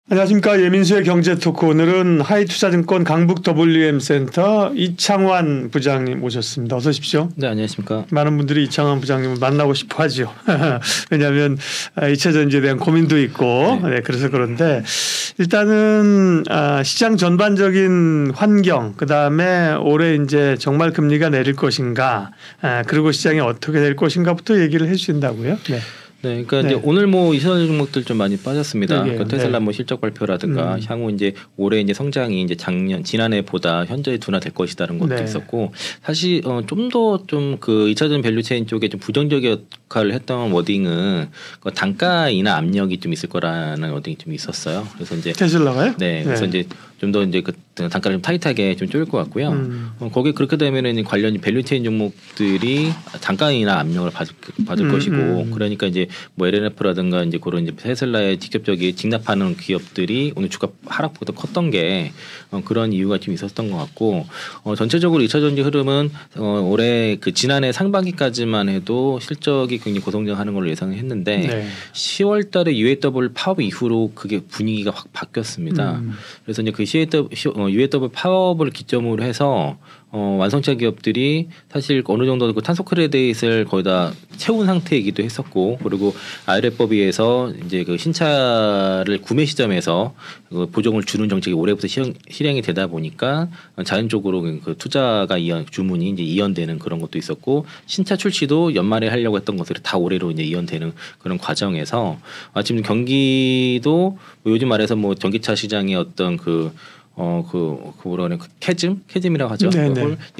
안녕하십니까. 예민수의 경제토크. 오늘은 하이투자증권 강북 WM센터 이창환 부장님 모셨습니다. 어서 오십시오. 네, 안녕하십니까. 많은 분들이 이창환 부장님을 만나고 싶어 하죠. 왜냐하면 2차 전지에 대한 고민도 있고 네, 그래서 그런데 일단은 시장 전반적인 환경, 그다음에 올해 이제 정말 금리가 내릴 것인가, 그리고 시장이 어떻게 될 것인가부터 얘기를 해 주신다고요. 네. 네, 그러니까 이제 오늘 뭐 이선 종목들 좀 많이 빠졌습니다. 네, 그러니까 테슬라 뭐 실적 발표라든가 향후 이제 올해 이제 성장이 이제 지난해보다 현저히 둔화될 것이다라는 것도 있었고, 사실 좀 더 좀 그 2차전 밸류체인 쪽에 좀 부정적인 역할을 했던 워딩은 그 단가 인하 압력이 좀 있을 거라는 워딩이 좀 있었어요. 그래서 이제 테슬라가요? 네, 그래서 이제 좀 더 이제 그 단가를 좀 타이트하게 좀 조일 것 같고요. 거기에 그렇게 되면은 관련 밸류체인 종목들이 단가 인하 압력을 받을 것이고, 그러니까 이제 뭐 LNF라든가 이제 그런 이제 테슬라에 직접적인 직납하는 기업들이 오늘 주가 하락보다 컸던 게 그런 이유가 좀 있었던 것 같고, 전체적으로 2차 전지 흐름은 올해 그 지난해 상반기까지만 해도 실적이 굉장히 고성장하는 걸로 예상했는데 10월달에 UAW 파업 이후로 그게 분위기가 확 바뀌었습니다. 그래서 이제 그 UAW 파업을 기점으로 해서 완성차 기업들이 사실 어느 정도 그 탄소 크레딧을 거의 다 채운 상태이기도 했었고, 그리고 IRA법에 의해서 이제 그 신차를 구매 시점에서 그 보정을 주는 정책이 올해부터 실행이 되다 보니까 자연적으로 그 투자가 주문이 이제 이연되는 그런 것도 있었고, 신차 출시도 연말에 하려고 했던 것들이 다 올해로 이제 이연되는 그런 과정에서 지금 경기도 뭐 요즘 말해서 뭐 전기차 시장의 어떤 뭐라는 캐즘이라고 하죠.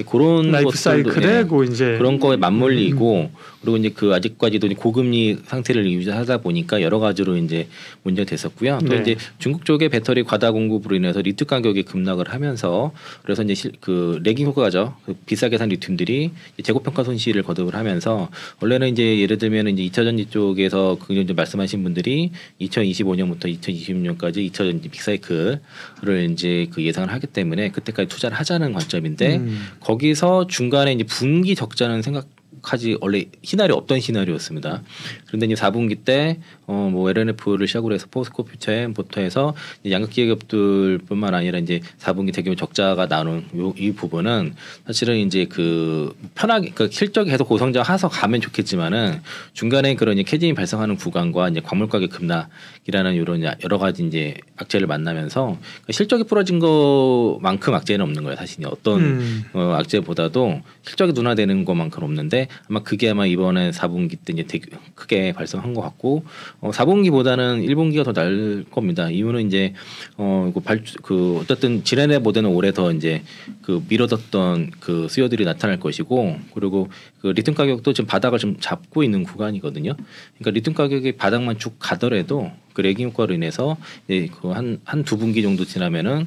그런 라이프 사이클에 그런 거에 맞물리고, 그리고 이제 그 아직까지도 고금리 상태를 유지하다 보니까 여러 가지로 이제 문제가 됐었고요. 또 이제 중국 쪽의 배터리 과다 공급으로 인해서 리튬 가격이 급락을 하면서, 그래서 이제 그 레깅 효과죠. 그 비싸게 산 리튬들이 재고평가 손실을 거듭을 하면서, 원래는 이제 예를 들면 이제 2차 전지 쪽에서 그 이제 말씀하신 분들이 2025년부터 2026년까지 2차 전지 빅사이클을 이제 그 예상을 하기 때문에 그때까지 투자를 하자는 관점인데, 거기서 중간에 이제 분기 적자는 생각하지 원래 시나리오 없던 시나리오였습니다. 그런데 이제 4분기 때 뭐 LNF를 시작으로 해서 포스코 퓨처엠부터 해서 양극 기업들뿐만 아니라 이제 4분기 대규모 적자가 나오는 이 부분은 사실은 이제 그 편하게 그 실적이 계속 고성장해서 가면 좋겠지만은 중간에 그런 캐즘이 발생하는 구간과 이제 광물 가격 급락이라는 이런 여러 가지 이제 악재를 만나면서 실적이 풀어진 것만큼 악재는 없는 거예요. 사실 어떤 악재보다도 실적이 둔화되는 것만큼 없는데, 아마 그게 아마 이번에 4분기 때 이제 되게 크게 발생한 것 같고, 4분기보다는 1분기가 더 나을 겁니다. 이유는 이제 어쨌든 지난해보다는 올해 더 이제 그 미뤄졌던 그 수요들이 나타날 것이고, 그리고 그 리튬 가격도 지금 바닥을 좀 잡고 있는 구간이거든요. 그러니까 리튬 가격이 바닥만 쭉 가더라도 그 레깅 효과로 인해서 이제 그 한 두 분기 정도 지나면은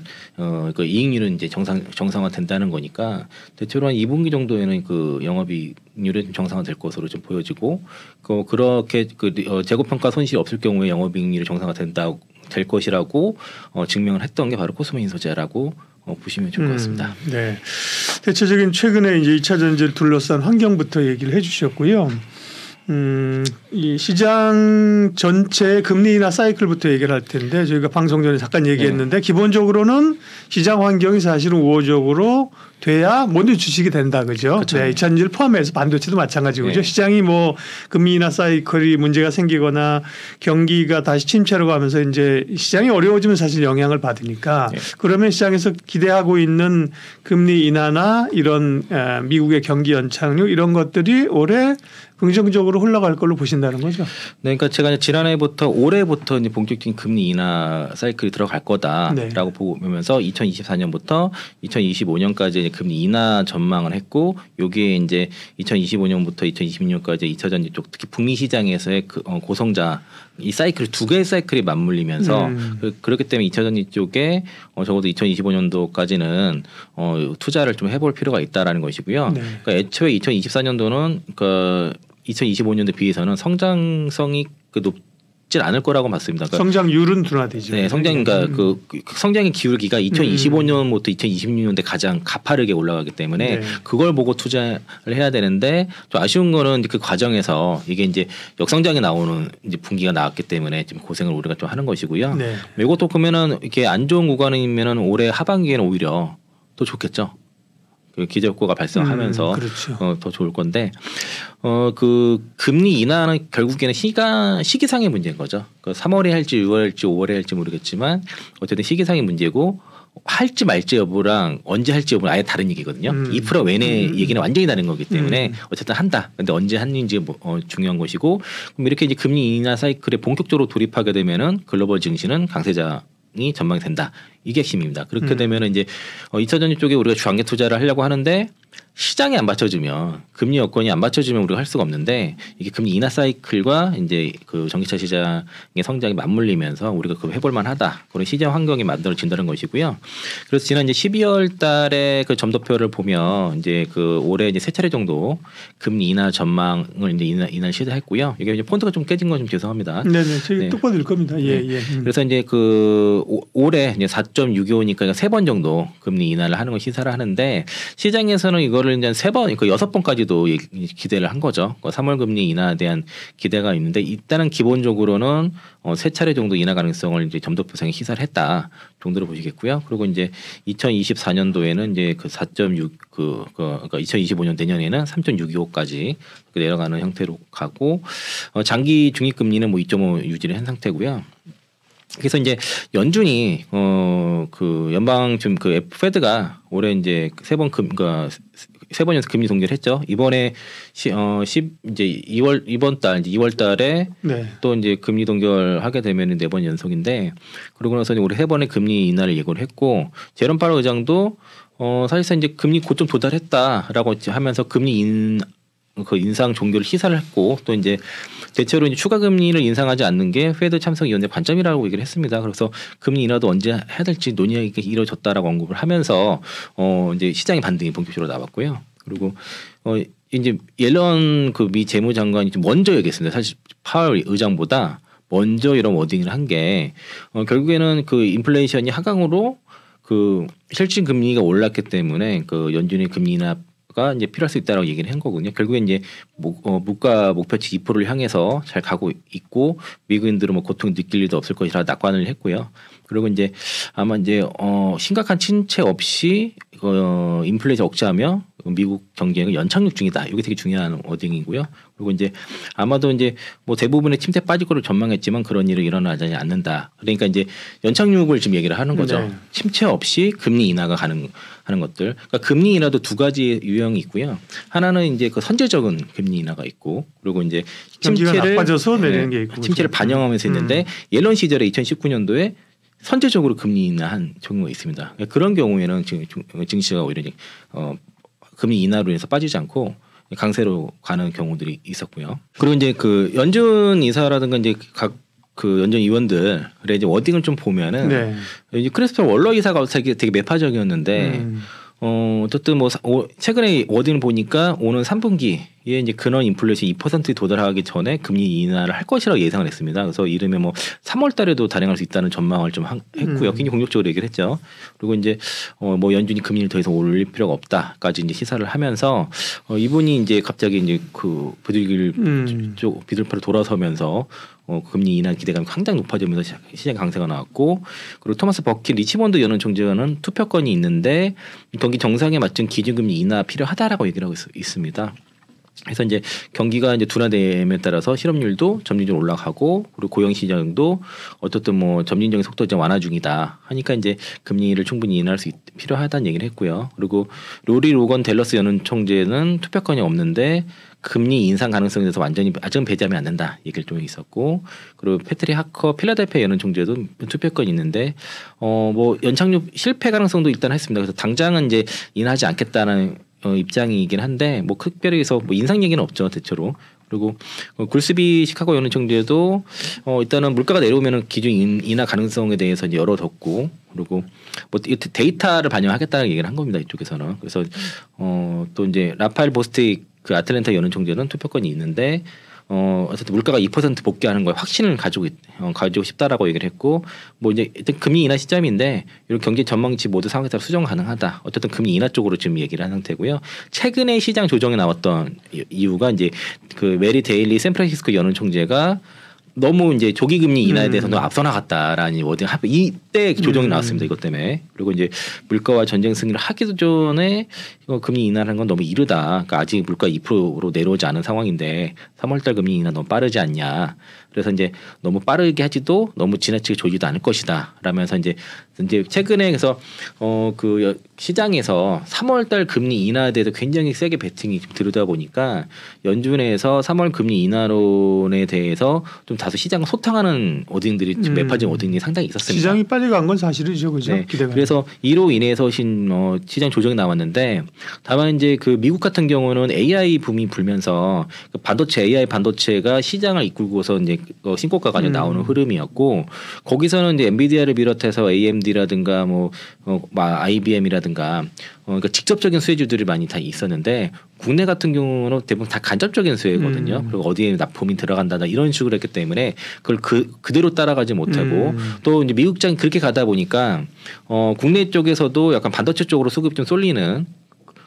그 이익률은 이제 정상화 된다는 거니까, 대체로 한 2분기 정도에는 그 영업이익률이 좀 정상화될 것으로 좀 보여지고, 그렇게 재고평가 손실이 없을 경우에 영업이익률이 정상화 될 것이라고 증명을 했던 게 바로 코스모인 소재라고 보시면 좋을 것 같습니다. 네, 대체적인 최근에 이제 2차 전지를 둘러싼 환경부터 얘기를 해주셨고요. 이 시장 전체 금리 인하 사이클부터 얘기를 할 텐데, 저희가 방송 전에 잠깐 얘기했는데 기본적으로는 시장 환경이 사실은 우호적으로 돼야 모든 주식이 된다, 그죠? 네, 2차 전지를 포함해서 반도체도 마찬가지고죠. 시장이 뭐 금리 인하 사이클이 문제가 생기거나 경기가 다시 침체로 가면서 이제 시장이 어려워지면 사실 영향을 받으니까, 그러면 시장에서 기대하고 있는 금리 인하나 이런 미국의 경기 연착륙 이런 것들이 올해 긍정적으로 흘러갈 걸로 보신다는 거죠. 네, 그러니까 제가 지난해부터 올해부터 이제 본격적인 금리 인하 사이클이 들어갈 거다라고 보면서 2024년부터 2025년까지 금리 인하 전망을 했고, 여기에 이제 2025년부터 2026년까지 2차 전지 쪽, 특히 북미 시장에서의 그 고성장 이 사이클 두 개의 사이클이 맞물리면서 그렇기 때문에 2차 전지 쪽에 적어도 2025년도까지는 투자를 좀 해볼 필요가 있다라는 것이고요. 그러니까 애초에 2024년도는 그 2025년도에 비해서는 성장성이 질 않을 거라고 봤습니다. 그러니까 성장률은 둔화되죠. 네, 그러니까 그 성장의 기울기가 2025년부터 2026년대 가장 가파르게 올라가기 때문에 네. 그걸 보고 투자를 해야 되는데 좀 아쉬운 거는 그 과정에서 이게 이제 역성장이 나오는 이제 분기가 나왔기 때문에 지금 고생을 우리가 좀 하는 것이고요. 네. 이것도 그러면은 이렇게 안 좋은 구간이면은 올해 하반기에는 오히려 더 좋겠죠. 그 기저효과가 발생하면서 그렇죠. 더 좋을 건데 그 금리 인하는 결국에는 시기상의 문제인 거죠. 그 3월에 할지 6월에 할지 5월에 할지 모르겠지만 어쨌든 시기상의 문제고 할지 말지 여부랑 언제 할지 여부는 아예 다른 얘기거든요. 2% 외내 얘기는 완전히 다른 거기 때문에 어쨌든 한다. 근데 언제 하는지 중요한 것이고 그럼 이렇게 이제 금리 인하 사이클에 본격적으로 돌입하게 되면은 글로벌 증시는 강세장이 전망이 된다. 이게 핵심입니다. 그렇게 되면 이제 2차전지 쪽에 우리가 주안개 투자를 하려고 하는데 시장이 안 받쳐주면 금리 여건이 안 받쳐주면 우리가 할 수가 없는데 이게 금리 인하 사이클과 이제 그 전기차 시장의 성장이 맞물리면서 우리가 그 해볼만하다 그런 시장 환경이 만들어진다는 것이고요. 그래서 지난 이제 12월달에 그 점도표를 보면 이제 그 올해 이제 세 차례 정도 금리 인하 전망을 이제 인하를 시도했고요. 이게 이제 폰트가 좀 깨진 건 좀 죄송합니다. 네네, 저희 네. 똑바로 될 겁니다. 예, 예. 그래서 이제 그 올해 이제 4.625니까 3번 정도 금리 인하를 하는 걸 시사를 하는데 시장에서는 이거를 이제 3번, 그 6번까지도 기대를 한 거죠. 3월 금리 인하에 대한 기대가 있는데 일단은 기본적으로는 3차례 정도 인하 가능성을 이제 점도표상에 시사를 했다 정도로 보시겠고요. 그리고 이제 2024년도에는 이제 그 4.6 그러니까 2025년 내년에는 3.625까지 내려가는 형태로 가고 장기 중립 금리는 뭐 2.5 유지를 한 상태고요. 그래서 이제 연준이 그 연방 지금 그 페드가 올해 이제 세 번 연속 금리 동결을 했죠. 이번에 이제 2월 이번 달 이제 2월 달에 네. 또 이제 금리 동결하게 되면은 4번 연속인데 그러고 나서 올해 3번의 금리 인하를 예고를 했고 제롬 파월 의장도 사실상 이제 금리 고점 도달했다라고 하면서 금리 인상 종결을 시사를 했고 또 이제 대체로 이제 추가 금리를 인상하지 않는 게 페드 참석위원회 관점이라고 얘기를 했습니다. 그래서 금리 인하도 언제 해야 될지 논의가 이루어졌다라고 언급을 하면서 이제 시장의 반등이 본격적으로 나왔고요. 그리고 이제 옐런 그 미 재무장관이 좀 먼저 얘기했습니다. 사실 파월 의장보다 먼저 이런 워딩을 한 게 결국에는 그 인플레이션이 하강으로 그 실질 금리가 올랐기 때문에 그 연준의 금리 인하가 이제 필요할 수 있다라고 얘기를 한 거거든요. 결국엔 이제 물가 목표치 2%를 향해서 잘 가고 있고 미국인들은 뭐 고통 느낄 일도 없을 것이라 낙관을 했고요. 그리고 이제 아마 이제 심각한 침체 없이 인플레이션 억제하며 미국 경제가 연착륙 중이다. 이게 되게 중요한 워딩이고요. 그리고 이제 아마도 이제 뭐 대부분의 침체 빠질 거를 전망했지만 그런 일이 일어나지 않는다. 그러니까 이제 연착륙을 지금 얘기를 하는 거죠. 네. 침체 없이 금리 인하가 하는 것들. 그러니까 금리 인하도 두 가지 유형이 있고요. 하나는 이제 그 선제적인 금리 인하가 있고, 그리고 이제 침체를 나빠져서 내리는 게 있고, 침체를 반영하면서 있는데 옐런 시절에 2019년도에 선제적으로 금리 인하한 경우가 있습니다. 그러니까 그런 경우에는 지금 증시가 오히려 금리 인하로 인해서 빠지지 않고 강세로 가는 경우들이 있었고요. 그리고 이제 그 연준 이사라든가 이제 각 그 연준 의원들의 이제 워딩을 좀 보면은 네. 이제 크리스토퍼 월러 이사가 되게 매파적이었는데 어쨌든 뭐 최근에 워딩을 보니까 오는 3분기에 이제 근원 인플레이션 2%에 도달하기 전에 금리 인하를 할 것이라고 예상을 했습니다. 그래서 이르면 뭐 3월 달에도 단행할 수 있다는 전망을 좀 했고요. 굉장히 공격적으로 얘기를 했죠. 그리고 이제 뭐 연준이 금리를 더 이상 올릴 필요가 없다까지 이제 시사를 하면서 이분이 이제 갑자기 이제 그 비둘기를 돌아서면서 금리 인하 기대감이 굉장히 높아지면서 시장 강세가 나왔고, 그리고 토마스 버킨 리치몬드 연은 총재는 투표권이 있는데 경기 정상에 맞춘 기준금리 인하 필요하다라고 얘기를 하고 있습니다. 그래서 이제 경기가 이제 둔화됨에 따라서 실업률도 점진적으로 올라가고, 그리고 고용 시장도 어떻든 뭐 점진적인 속도 좀 완화 중이다 하니까 이제 금리를 충분히 인하할 수 필요하다는 얘기를 했고요. 그리고 로리 로건 델러스 연은 총재는 투표권이 없는데 금리 인상 가능성에 대해서 완전히 아직은 배제하면 안 된다 얘기를 좀 있었고, 그리고 패트릭 하커 필라델피아 연은 총재도 투표권이 있는데 뭐 연착륙 실패 가능성도 일단 했습니다. 그래서 당장은 이제 인하하지 않겠다는 입장이긴 한데 뭐 특별히 해서 뭐 인상 얘기는 없죠 대체로. 그리고 굴스비 시카고 연은 총재도 일단은 물가가 내려오면은 기준 인하 가능성에 대해서 이제 열어뒀고, 그리고 뭐 데이터를 반영하겠다는 얘기를 한 겁니다 이쪽에서는. 그래서 또 이제 라파엘 보스틱 그 아틀랜타 연은 총재는 투표권이 있는데 어쨌든 물가가 2% 복귀하는 거에 확신을 가지고 싶다라고 얘기를 했고 뭐 이제 일단 금리 인하 시점인데 이런 경제 전망치 모두 상황에 따라 수정 가능하다. 어쨌든 금리 인하 쪽으로 지금 얘기를 한 상태고요. 최근에 시장 조정에 나왔던 이유가 이제 그 메리 데일리 샌프란시스코 연은 총재가 너무 이제 조기 금리 인하에 대해서 너무 앞서 나갔다라는 워딩 이때 조정이 나왔습니다. 이것 때문에. 그리고 이제 물가와 전쟁 승리를 하기도 전에 이거 금리 인하하는 건 너무 이르다. 그러니까 아직 물가 2%로 내려오지 않은 상황인데 3월달 금리 인하 너무 빠르지 않냐. 그래서 이제 너무 빠르게 하지도 너무 지나치게 조지도 않을 것이다. 라면서 이제 최근에 그래서 그 시장에서 3월달 금리 인하에 대해서 굉장히 세게 베팅이 좀 들여다 보니까 연준에서 3월 금리 인하론에 대해서 좀 다소 시장을 소탕하는 워딩들이 매파진 워딩이 상당히 있었습니다. 시장이 빨리 간 건 사실이죠, 그죠? 네. 그래서 이로 인해서 시장 조정이 나왔는데 다만 이제 그 미국 같은 경우는 AI 붐이 불면서 반도체 AI 반도체가 시장을 이끌고서 이제 신고가가 나오는 흐름이었고 거기서는 이제 엔비디아를 비롯해서 AMD라든가 뭐 IBM이라든가 그러니까 직접적인 수혜주들이 많이 다 있었는데 국내 같은 경우는 대부분 다 간접적인 수혜거든요. 그리고 어디에 납품이 들어간다 이런 식으로 했기 때문에 그걸 그대로 따라가지 못하고 또 이제 미국장이 그렇게 가다 보니까 국내 쪽에서도 약간 반도체 쪽으로 수급이 좀 쏠리는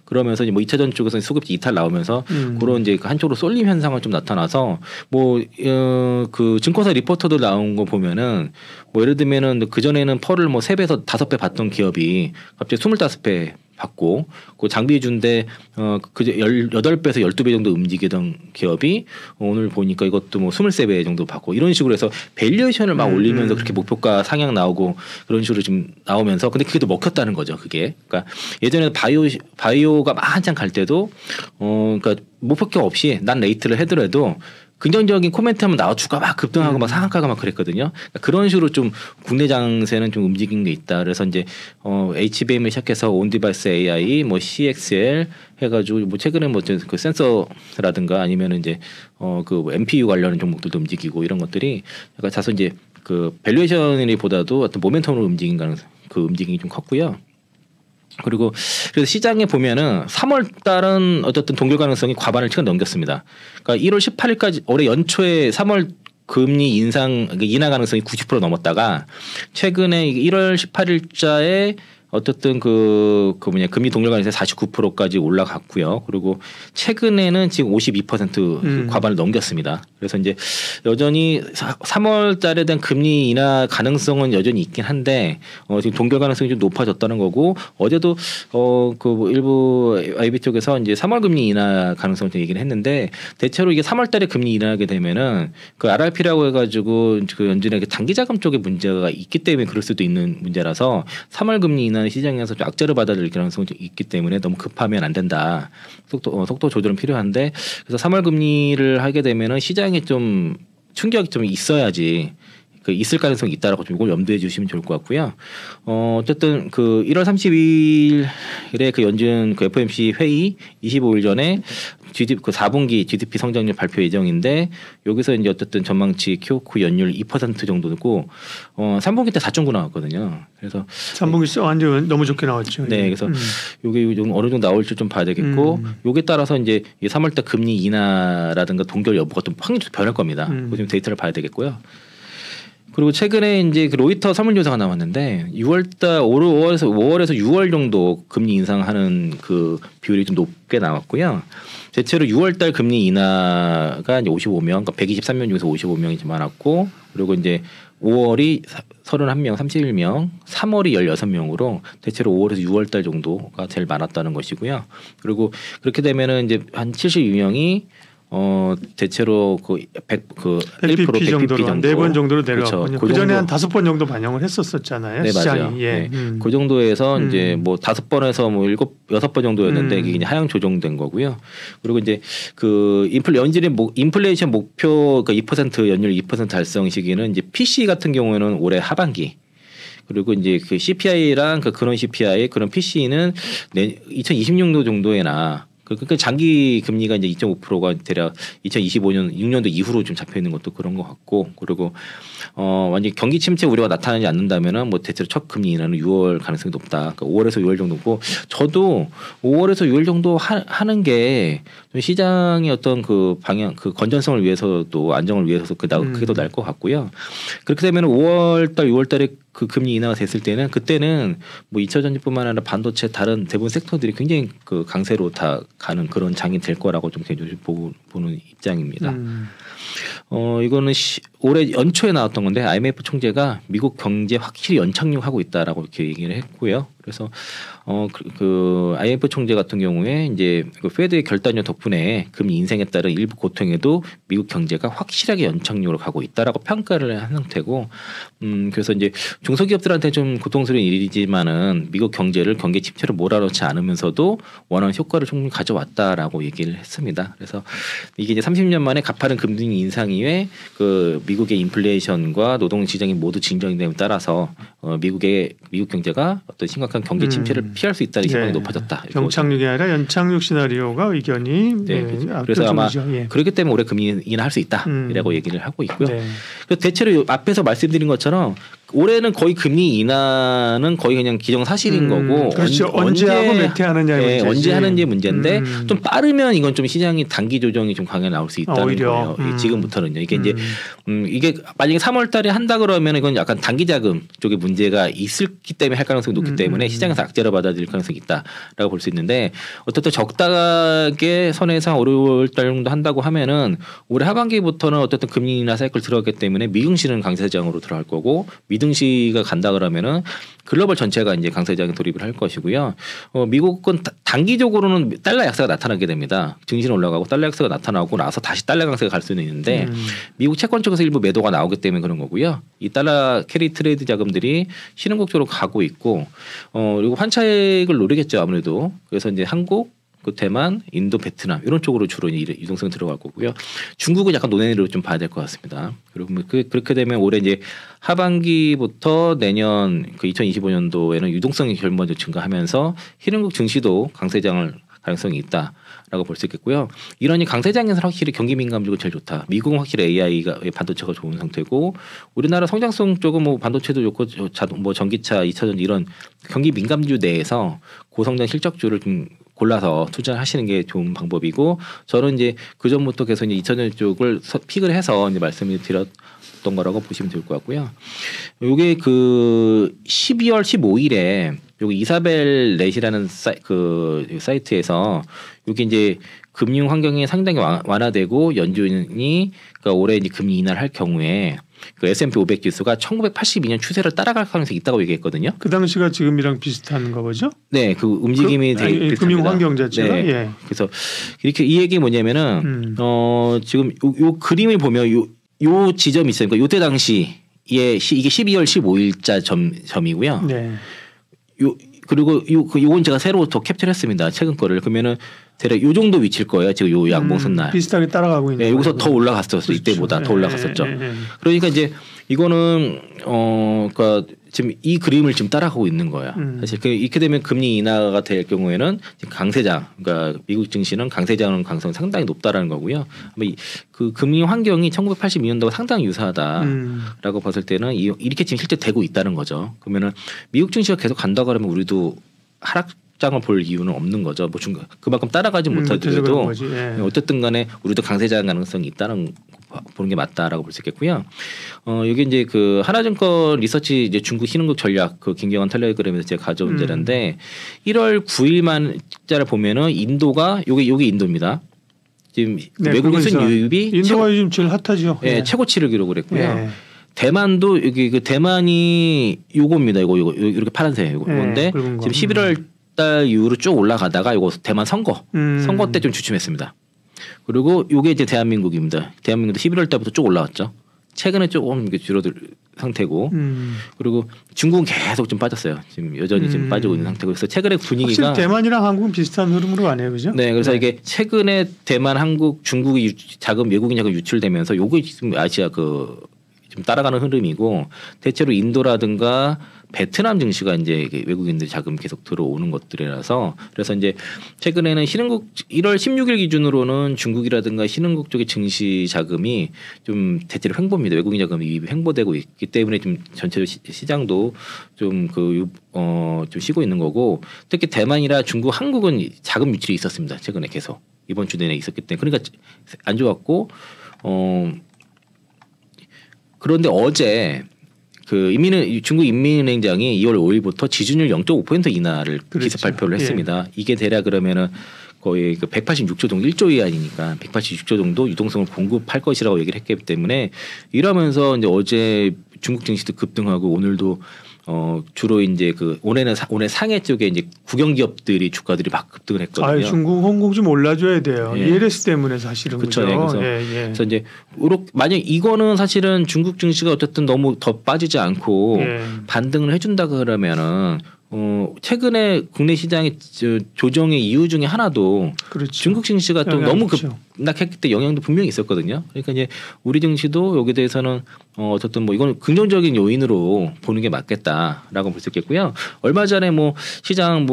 그러면서 이제 뭐 2차전 쪽에서 수급지 이탈 나오면서 그런 이제 한쪽으로 쏠림 현상을 좀 나타나서 뭐 그 증권사 리포터도 나온 거 보면은 뭐 예를 들면은 그 전에는 펄을 뭐 3배에서 5배 받던 기업이 갑자기 25배 받고 그 장비 준데 그제 18배에서 12배 정도 움직이던 기업이 오늘 보니까 이것도 뭐 23배 정도 받고 이런 식으로 해서 밸류에이션을 막 올리면서 그렇게 목표가 상향 나오고 그런 식으로 좀 나오면서 근데 그게 또 먹혔다는 거죠. 그게 그러니까 예전에 바이오가 막 한창 갈 때도 그러니까 목표가 없이 난 레이트를 해더라도 긍정적인 코멘트하면 나와 주가 막 급등하고 막 상한가가 막 그랬거든요. 그러니까 그런 식으로 좀 국내 장세는 좀 움직인 게 있다. 그래서 이제 HBM을 시작해서 온디바이스 AI, 뭐 CXL 해가지고 뭐 최근에 뭐 그 센서라든가 아니면 이제 그 MPU 관련 종목들도 움직이고 이런 것들이 약간 다소 이제 그 밸류에이션이보다도 어떤 모멘텀으로 움직인 그 움직임이 좀 컸고요. 그리고 그래서 시장에 보면은 3월 달은 어쨌든 동결 가능성이 과반을 치고 넘겼습니다. 그러니까 1월 18일까지 올해 연초에 3월 금리 인하 가능성이 90% 넘었다가 최근에 1월 18일자에 어쨌든 금리 동결 가능성이 49%까지 올라갔고요. 그리고 최근에는 지금 52% 과반을 넘겼습니다. 그래서 이제 여전히 3월 달에 대한 금리 인하 가능성은 여전히 있긴 한데 지금 동결 가능성이 좀 높아졌다는 거고 어제도 그 일부 IB 쪽에서 이제 3월 금리 인하 가능성을 좀 얘기를 했는데 대체로 이게 3월 달에 금리 인하하게 되면은 그 RRP라고 해가지고 그 연준의 단기 자금 쪽에 문제가 있기 때문에 그럴 수도 있는 문제라서 3월 금리 인하 시장에서 좀 악재를 받아들일 가능성이 있기 때문에 너무 급하면 안 된다. 속도 조절은 필요한데 그래서 3월 금리를 하게 되면은 시장에 좀 충격이 좀 있어야지 있을 가능성이 있다라고 좀 이걸 염두해 주시면 좋을 것 같고요. 어쨌든 그 1월 30일에 그 연준 그 FOMC 회의 25일 전에 그 4분기 GDP 성장률 발표 예정인데 여기서 이제 어쨌든 전망치 QOQ 연율 2% 정도고 3분기 때 4.9 나왔거든요. 그래서 3분기 완전 너무 좋게 나왔죠. 네, 그래서 요게 좀 어느 정도 나올지 좀 봐야 되겠고 요게 따라서 이제 3월달 금리 인하라든가 동결 여부가 좀 확률이 변할 겁니다. 그 좀 데이터를 봐야 되겠고요. 그리고 최근에 이제 그 로이터 설문조사가 나왔는데 5월에서 6월 정도 금리 인상하는 그 비율이 좀 높게 나왔고요. 대체로 6월달 금리 인하가 이제 55명, 그러니까 123명 중에서 55명이 많았고, 그리고 이제 5월이 31명, 31명, 3월이 16명으로 대체로 5월에서 6월달 정도가 제일 많았다는 것이고요. 그리고 그렇게 되면은 이제 한 72명이 대체로 그 100bp 정도로 4번 정도로 내려왔군요. 그렇죠. 그 전에 한 5번 정도 반영을 했었잖아요. 네, 시장이. 맞아요. 예. 네. 그 정도에서 이제 뭐 5번에서 뭐 6번 정도였는데 이게 이제 하향 조정된 거고요. 그리고 이제 그 인플레이션 목표 그 2% 연율 2% 달성 시기는 이제 PC 같은 경우에는 올해 하반기. 그리고 이제 그 CPI랑 그 근원 CPI 그런 PC는 2026년 정도에나 그러니까 장기 금리가 이제 2.5%가 대략 2025년 6년도 이후로 좀 잡혀 있는 것도 그런 것 같고 그리고 완전 경기 침체 우려가 나타나지 않는다면은 뭐 대체로 첫 금리 인하는 6월 가능성이 높다. 그러니까 5월에서 6월 정도고 저도 5월에서 6월 정도 하는 게 시장의 어떤 그 방향 그 건전성을 위해서도 안정을 위해서도 그게 더 나을 것 같고요. 그렇게 되면 5월달 6월달에 그 금리 인하가 됐을 때는 그때는 뭐 2차 전지뿐만 아니라 반도체 다른 대부분 섹터들이 굉장히 그 강세로 다 가는 그런 장이 될 거라고 좀 개인적으로 보는 입장입니다. 이거는 올해 연초에 나왔던 건데 IMF 총재가 미국 경제 확실히 연착륙하고 있다라고 이렇게 얘기를 했고요. 그래서 그 IMF 총재 같은 경우에 이제 그 페드의 결단력 덕분에 금리 인상에 따른 일부 고통에도 미국 경제가 확실하게 연착륙으로 가고 있다라고 평가를 한 상태고, 그래서 이제 중소기업들한테 좀 고통스러운 일이지만은 미국 경제를 경기 침체로 몰아넣지 않으면서도 원하는 효과를 충분히 가져왔다라고 얘기를 했습니다. 그래서 이게 이제 30년 만에 가파른 금리 인상 이후에 그 미국의 인플레이션과 노동 시장이 모두 진정됨에 따라서 미국 경제가 어떤 심각한 경기 침체를 피할 수 있다는 희망이 높아졌다. 경착륙이 아니라 연착륙 시나리오가 의견이 그래서 아마 그렇기 때문에 올해 금리 인하할 수 있다라고 얘기를 하고 있고요. 그래서 대체로 앞에서 말씀드린 것처럼 올해는 거의 금리 인하는 거의 그냥 기정사실인 거고 그렇죠. 언제 하고 몇 해 하느냐의 문제지. 언제 하는지 문제인데 좀 빠르면 이건 좀 시장이 단기 조정이 좀 강하게 나올 수 있다는 오히려. 거예요. 지금부터는요. 이게 이제 이게 만약에 3월달에 한다 그러면 이건 약간 단기 자금 쪽에 문제가 있기 때문에 할 가능성이 높기 때문에 시장에서 악재로 받아들일 가능성이 있다라고 볼 수 있는데 어쨌든 적당하게 선에서 5, 6월달 정도 한다고 하면은 올해 하반기부터는 어쨌든 금리 인하 사이클 들어갔기 때문에 미증시는 강세장으로 들어갈 거고 미증시가 간다 그러면은 글로벌 전체가 이제 강세장에 돌입을 할 것이고요. 미국은 단기적으로는 달러 약세가 나타나게 됩니다. 증시는 올라가고 달러 약세가 나타나고 나서 다시 달러 강세가 갈 수는 있는데 미국 채권 쪽에서 일부 매도가 나오기 때문에 그런 거고요. 이 달러 캐리 트레이드 자금들이 신흥국 쪽으로 가고 있고 그리고 환차익을 노리겠죠 아무래도. 그래서 이제 한국 그 대만, 인도, 베트남 이런 쪽으로 주로 유동성 들어갈 거고요. 중국은 약간 논외로 좀 봐야 될 것 같습니다. 그리고 그렇게 되면 올해 이제 하반기부터 내년 그 2025년도에는 유동성이 결과적으로 증가하면서 신흥국 증시도 강세장을 가능성이 있다라고 볼 수 있겠고요. 이러니 강세장에서는 확실히 경기 민감주가 제일 좋다. 미국은 확실히 AI가 반도체가 좋은 상태고 우리나라 성장성 쪽은 뭐 반도체도 좋고 뭐 전기차, 2차전지 이런 경기 민감주 내에서 고성장 실적주를 좀 골라서 투자하시는 게 좋은 방법이고 저는 이제 그 전부터 계속 이제 2차전지 쪽을 픽을 해서 이제 말씀을 드렸던 거라고 보시면 될 것 같고요. 요게 그 12월 15일에 요기 이사벨 넷이라는 사이트에서 여기 이제 금융 환경이 상당히 완화되고 연준이 그러니까 올해 이제 금리 인하를 할 경우에 그 S&P 500 지수가 1982년 추세를 따라갈 가능성이 있다고 얘기했거든요. 그 당시가 지금이랑 비슷한 거죠? 네, 그 움직임이 되게 비슷합니다. 금융 환경 자체가. 네. 예. 그래서 이렇게 이 얘기 뭐냐면은 지금 요 그림을 보면 요 지점이 있어요. 그러니까 요때 당시에 이게 12월 15일자 점이고요. 네. 그리고 요건 제가 새로 더 캡처했습니다. 최근 거를. 그러면은 대략 요 정도 위치일 거예요. 지금 요 양봉선 날. 비슷하게 따라가고 있는. 네, 여기서 더 올라갔었어요. 그렇죠. 이때보다 더 올라갔었죠. 그러니까 이제 이거는 그러니까 지금 이 그림을 지금 따라가고 있는 거예요. 사실 이렇게 되면 금리 인하가 될 경우에는 강세장, 그러니까 미국 증시는 강세장 가능성이 상당히 높다라는 거고요. 그 금리 환경이 1982년도와 상당히 유사하다라고 봤을 때는 이렇게 지금 실제 되고 있다는 거죠. 그러면은 미국 증시가 계속 간다 그러면 우리도 하락장을 볼 이유는 없는 거죠. 뭐 그만큼 따라가지 못하더라도 어쨌든 간에 우리도 강세장 가능성이 있다는 보는 게 맞다라고 볼 수 있겠고요. 여기 이제 그 하나증권 리서치 이제 중국 신흥국 전략 그 김경환 텔레그램에서 제가 가져온 자료인데 1월 9일만 자를 보면은 인도가 요게 인도입니다. 지금 외국인 순유입이 인도가 요즘 제일 핫하죠. 네, 최고치를 기록을 했고요. 대만도 여기 그 대만이 요겁니다. 이거 이렇게 파란색 이건데 지금 11월 달 이후로 쭉 올라가다가 이거 대만 선거 때 좀 주춤했습니다. 그리고 요게 이제 대한민국입니다. 대한민국도 11월 달부터 쭉 올라왔죠. 최근에 조금 줄어들 상태고 그리고 중국은 계속 좀 빠졌어요. 지금 여전히 지금 빠지고 있는 상태고 그래서 최근에 분위기가 확실히 대만이랑 한국은 비슷한 흐름으로 가네요, 그죠? 네, 그래서 이게 최근에 대만, 한국, 중국이 외국인 자금 유출되면서 요거 지금 아시아 그 좀 따라가는 흐름이고 대체로 인도라든가 베트남 증시가 이제 외국인들 자금 계속 들어오는 것들이라서 그래서 이제 최근에는 신흥국 1월 16일 기준으로는 중국이라든가 신흥국 쪽의 증시 자금이 좀 대체로 횡보입니다. 외국인 자금이 횡보되고 있기 때문에 좀 전체적 시장도 좀 좀 쉬고 있는 거고 특히 대만이라 중국, 한국은 자금 유출이 있었습니다. 최근에 계속 이번 주 내내 있었기 때문에 그러니까 안 좋았고 그런데 어제 중국 인민은행장이 2월 5일부터 지준율 0.5% 인하를 그렇죠. 기습 발표를 했습니다. 이게 대략 그러면은 거의 186조 정도 1조 위안이니까 186조 정도 유동성을 공급할 것이라고 얘기를 했기 때문에 이러면서 이제 어제 중국 증시도 급등하고 오늘도 주로 이제 올해 상해 쪽에 이제 국영 기업들이 주가들이 막 급등을 했거든요. 중국 홍콩 좀 올라줘야 돼요. 예. ELS 때문에 사실은 그렇죠. 그죠. 그래서 이제 만약 이거는 사실은 중국 증시가 어쨌든 너무 더 빠지지 않고 반등을 해준다 그러면은 최근에 국내 시장의 조정의 이유 중에 하나도 그렇죠. 중국 증시가 또 너무 급락했기 때문에 영향도 분명히 있었거든요. 그러니까 이제 우리 증시도 여기에 대해서는 어쨌든 이거는 긍정적인 요인으로 보는 게 맞겠다라고 볼 수 있겠고요. 얼마 전에 시장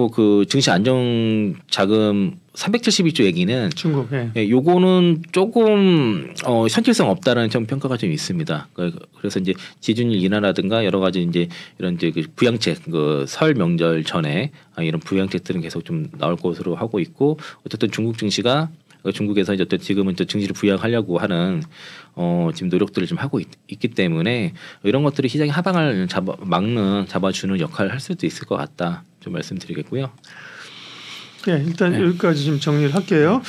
증시 안정 자금 372조 얘기는 중국 요거는 조금 현실성 없다라는 좀 평가가 좀 있습니다. 그래서 이제 지준율 인하라든가 여러 가지 이제 이런 이제 부양책 설 명절 전에 이런 부양책들은 계속 좀 나올 것으로 하고 있고 어쨌든 중국 증시가 중국에서 이제 지금은 또 증시를 부양하려고 하는 지금 노력들을 좀 하고 있기 때문에 이런 것들이 시장의 하방을 잡아주는 역할을 할 수도 있을 것 같다 좀 말씀드리겠고요. 네, 일단 여기까지 좀 정리를 할게요.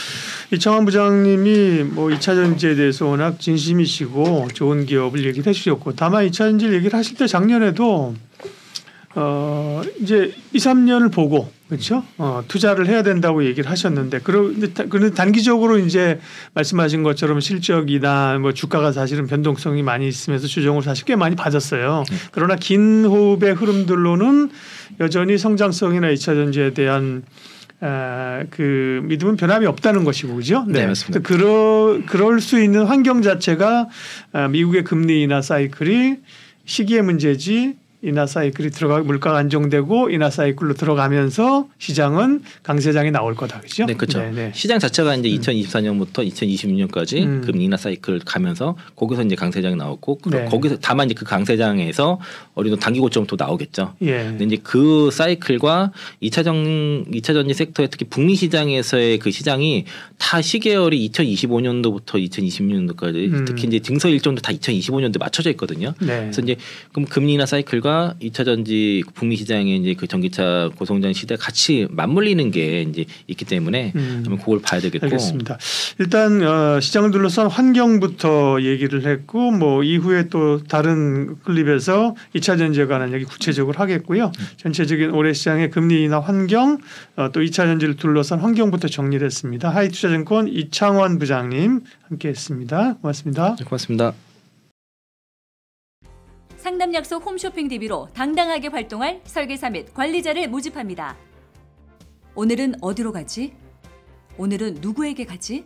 이창환 부장님이 2차 전지에 대해서 워낙 진심이시고 좋은 기업을 얘기를 해주셨고 다만 2차 전지를 얘기를 하실 때 작년에도 이제 2, 3년을 보고 그렇죠? 투자를 해야 된다고 얘기를 하셨는데 그런데 단기적으로 이제 말씀하신 것처럼 실적이나 주가가 사실은 변동성이 많이 있으면서 조정을 사실 꽤 많이 받았어요. 그러나 긴 호흡의 흐름들로는 여전히 성장성이나 2차 전지에 대한 믿음은 변함이 없다는 것이고 그죠? 네, 맞습니다. 그럴 수 있는 환경 자체가 미국의 금리 인하 사이클이 시기의 문제지 인하 사이클이 물가가 안정되고 인하 사이클로 들어가면서 시장은 강세장이 나올 거다. 그렇죠? 네, 그렇죠. 시장 자체가 이제 2024년부터 2026년까지 금리 인하 사이클 가면서 거기서 이제 강세장이 나왔고 거기서 다만 이제 그 강세장에서 어느 정도 단기 고점 또 나오겠죠. 근데 이제 그 사이클과 2차 전지 섹터의 특히 북미 시장에서의 그 시장이 다 시계열이 2025년도부터 2026년도까지 특히 이제 증서 일정도 다 2025년도에 맞춰져 있거든요. 그래서 이제 그럼 금리 인하 사이클과 2차 전지 북미 시장의 이제 그 전기차 고성장 시대 같이 맞물리는 게 이제 있기 때문에 그걸 봐야 되겠고. 알겠습니다. 일단 시장을 둘러싼 환경부터 얘기를 했고 이후에 또 다른 클립에서 2차 전지에 관한 얘기 구체적으로 하겠고요. 전체적인 올해 시장의 금리 인하 환경 또 2차 전지를 둘러싼 환경부터 정리를 했습니다. 하이투자증권 이창환 부장님 함께했습니다. 고맙습니다. 네, 고맙습니다. 상담 약속 홈쇼핑 DB로 당당하게 활동할 설계사 및 관리자를 모집합니다. 오늘은 어디로 가지? 오늘은 누구에게 가지?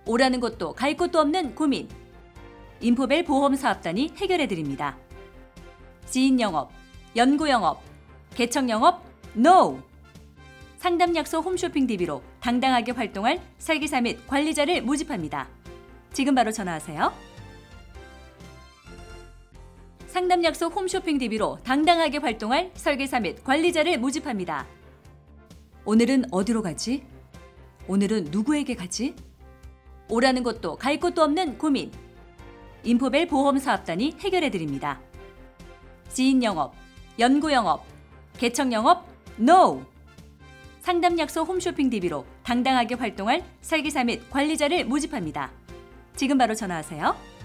오라는 곳도 갈 곳도 없는 고민. 인포벨 보험사업단이 해결해드립니다. 지인 영업, 연구 영업, 개척 영업, NO! 상담 약속 홈쇼핑 DB로 당당하게 활동할 설계사 및 관리자를 모집합니다. 지금 바로 전화하세요. 상담 약속 홈쇼핑 DB로 당당하게 활동할 설계사 및 관리자를 모집합니다. 오늘은 어디로 가지? 오늘은 누구에게 가지? 오라는 곳도 갈 곳도 없는 고민. 인포벨 보험사업단이 해결해드립니다. 지인 영업, 연구 영업, 개척 영업, NO! 상담 약속 홈쇼핑 DB로 당당하게 활동할 설계사 및 관리자를 모집합니다. 지금 바로 전화하세요.